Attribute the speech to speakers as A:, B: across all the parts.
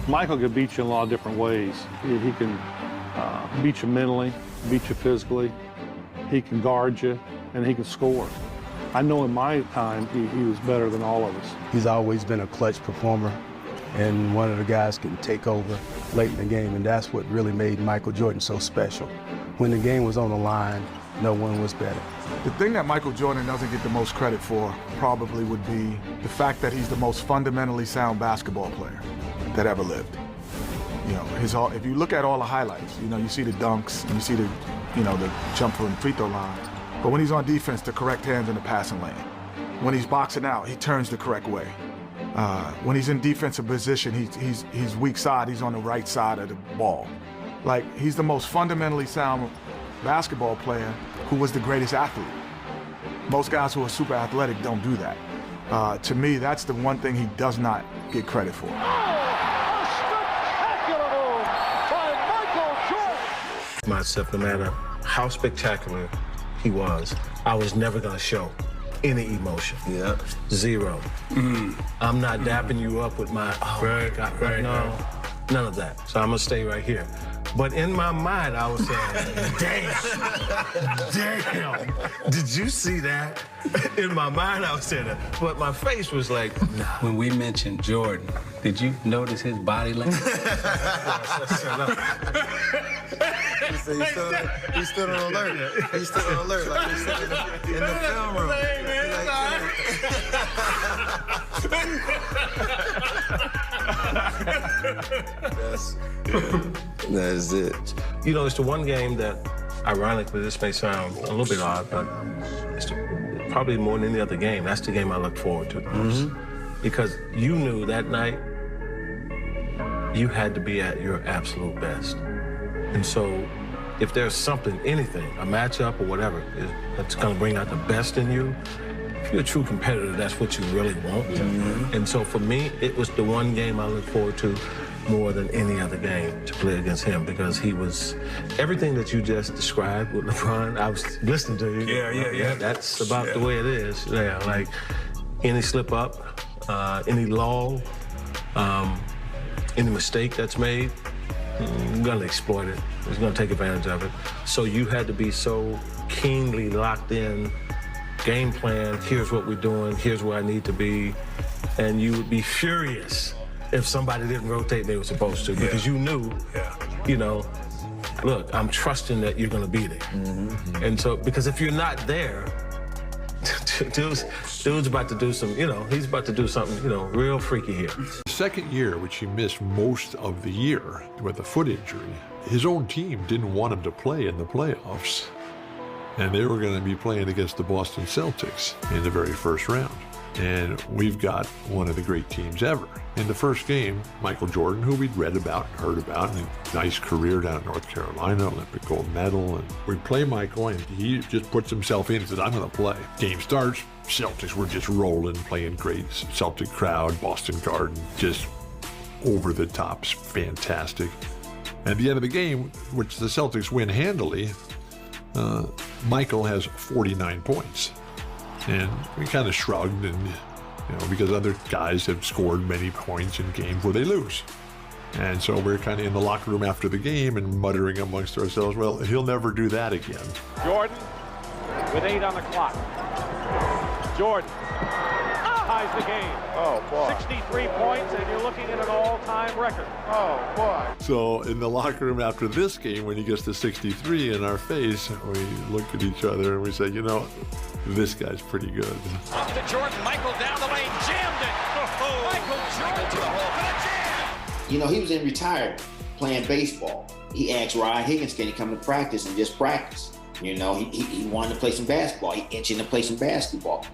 A: Michael can beat you in a lot of different ways. He can beat you mentally, beat you physically. He can guard you, and he can score. I know in my time, he was better than all of us.
B: He's always been a clutch performer, and one of the guys can take over late in the game, and that's what really made Michael Jordan so special. When the game was on the line, no one was better.
C: The thing that Michael Jordan doesn't get the most credit for probably would be the fact that he's the most fundamentally sound basketball player that ever lived. You know, if you look at all the highlights, you know, you see the dunks and you see the, you know, the jump from the free throw line. But when he's on defense, the correct hands in the passing lane. When he's boxing out, he turns the correct way. When he's in defensive position, he's weak side, he's on the right side of the ball. Like, he's the most fundamentally sound basketball player who was the greatest athlete. Most guys who are super athletic don't do that. To me, that's the one thing he does not get credit for.
D: Myself, no matter how spectacular he was, I was never gonna show any emotion. Yeah. Zero. I'm not dapping you up with my, oh my God, no, none of that. So I'm gonna stay right here. But in my mind, I was saying, damn, did you see that? In my mind, I was saying that. But my face was like, nah.
E: When we mentioned Jordan, did you notice his body language?
F: He stood on alert. He stood on alert, like we said in the film room.
G: That's it.
D: You know, it's the one game that, ironically, this may sound a little bit odd, but it's probably more than any other game. That's the game I look forward to the most. Because you knew that night you had to be at your absolute best. And so if there's something, anything, a matchup or whatever, that's going to bring out the best in you, if you're a true competitor, that's what you really want. And so for me, it was the one game I look forward to more than any other game to play against him, because he was everything that you just described with LeBron. I was listening to you. Yeah. That's about the way it is. Yeah, like any slip up, any lull, any mistake that's made, you're gonna exploit it. He's gonna take advantage of it. So you had to be so keenly locked in, game plan, here's what we're doing, here's where I need to be, and you would be furious if somebody didn't rotate they were supposed to, because you knew, you know, look, I'm trusting that you're gonna be there. And so, because if you're not there, dude's about to do some, you know, he's about to do something, you know, real freaky here.
H: The second year, which he missed most of the year with a foot injury, his own team didn't want him to play in the playoffs. And they were going to be playing against the Boston Celtics in the very first round. And we've got one of the great teams ever. In the first game, Michael Jordan, who we'd read about, heard about, and a nice career down in North Carolina, Olympic gold medal. And we play Michael, and he just puts himself in and says, I'm going to play. Game starts, Celtics were just rolling, playing great. Celtic crowd, Boston Garden, just over the top, fantastic. At the end of the game, which the Celtics win handily, Michael has 49 points. And we kind of shrugged, and you know, because other guys have scored many points in games where they lose. And so we're kind of in the locker room after the game and muttering amongst ourselves, well, he'll never do that again.
I: Jordan with 8 on the clock. Jordan ties the game.
F: Oh, boy.
I: 63 points, and you're looking at an all-time record.
F: Oh, boy.
H: So in the locker room after this game, when he gets to 63 in our face, we look at each other and we say, you know, this guy's pretty good.
I: Up to Jordan, Michael down the lane, jammed it. Oh, Michael Jordan to the hole for the jam.
J: You know, he was in retirement playing baseball. He asked Ryan Higgins, can he come to practice and just practice? You know, he wanted to play some basketball. He itching to play some basketball.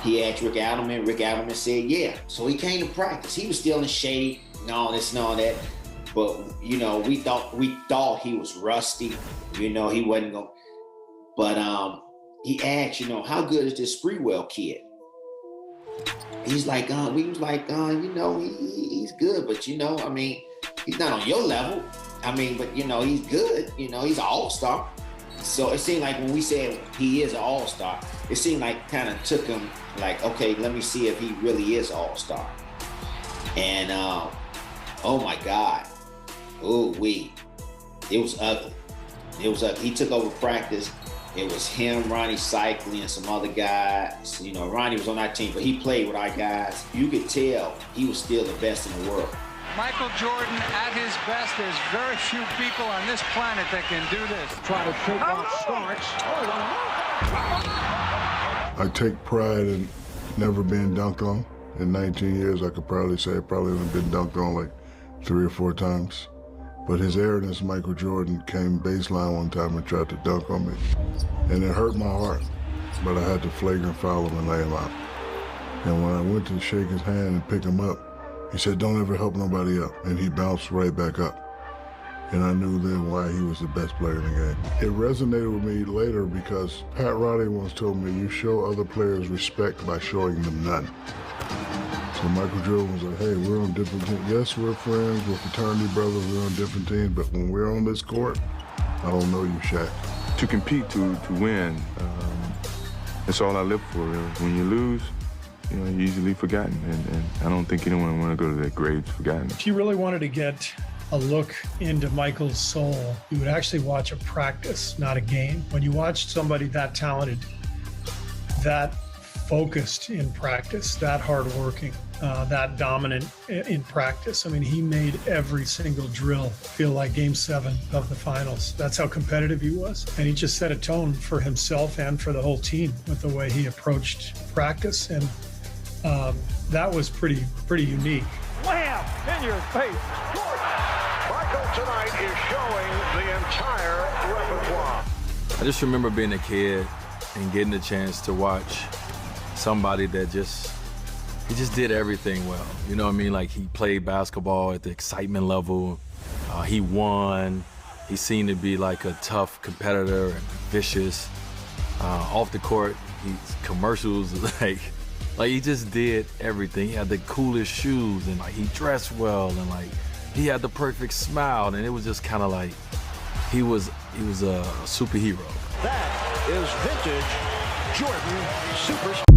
J: He asked Rick Adelman. Rick Adelman said, yeah. So he came to practice. He was still in shape and all this and all that. But, you know, we thought he was rusty. You know, he wasn't going to. But he asked, you know, how good is this Sprewell kid? He's like, we was like, you know, he's good. But, you know, I mean, he's not on your level. I mean, but, you know, he's good. You know, he's an all-star. So it seemed like when we said he is an all-star, it seemed like kind of took him like, okay, let me see if he really is an all-star. And Oh my God. Ooh wee. It was ugly. It was ugly. He took over practice. It was him, Ronnie Cycli, and some other guys. You know, Ronnie was on our team, but he played with our guys. You could tell he was still the best in the world.
G: Michael Jordan at his best. There's very few people on this planet that can do this.
I: Try to take off Starks.
K: I take pride in never being dunked on. In 19 years, I could probably say I probably haven't been dunked on like 3 or 4 times. But his arrogance, Michael Jordan, came baseline one time and tried to dunk on me. And it hurt my heart, but I had to flagrant foul him and lay him out. And when I went to shake his hand and pick him up, he said, "Don't ever help nobody up." And he bounced right back up. And I knew then why he was the best player in the game. It resonated with me later because Pat Riley once told me, you show other players respect by showing them none. So Michael Jordan was like, hey, we're on different teams. Yes, we're friends, we're fraternity brothers, we're on different teams, but when we're on this court, I don't know you, Shaq.
L: To compete, to win, that's all I live for, really. When you lose, you know, you're easily forgotten, and I don't think anyone want to go to that grave forgotten.
M: If you really wanted to get a look into Michael's soul, you would actually watch a practice, not a game. When you watch somebody that talented, that focused in practice, that hardworking, that dominant in practice. I mean, he made every single drill feel like Game 7 of the finals. That's how competitive he was. And he just set a tone for himself and for the whole team with the way he approached practice. And that was pretty unique.
I: Wham! In your face. Michael tonight is showing the entire repertoire.
E: I just remember being a kid and getting the chance to watch somebody that he just did everything well. You know what I mean? Like, he played basketball at the excitement level. He won. He seemed to be like a tough competitor and vicious. Off the court, his commercials, like he just did everything. He had the coolest shoes, and like he dressed well, and like he had the perfect smile, and it was just kind of like he was a superhero.
I: That is vintage Jordan Superstar.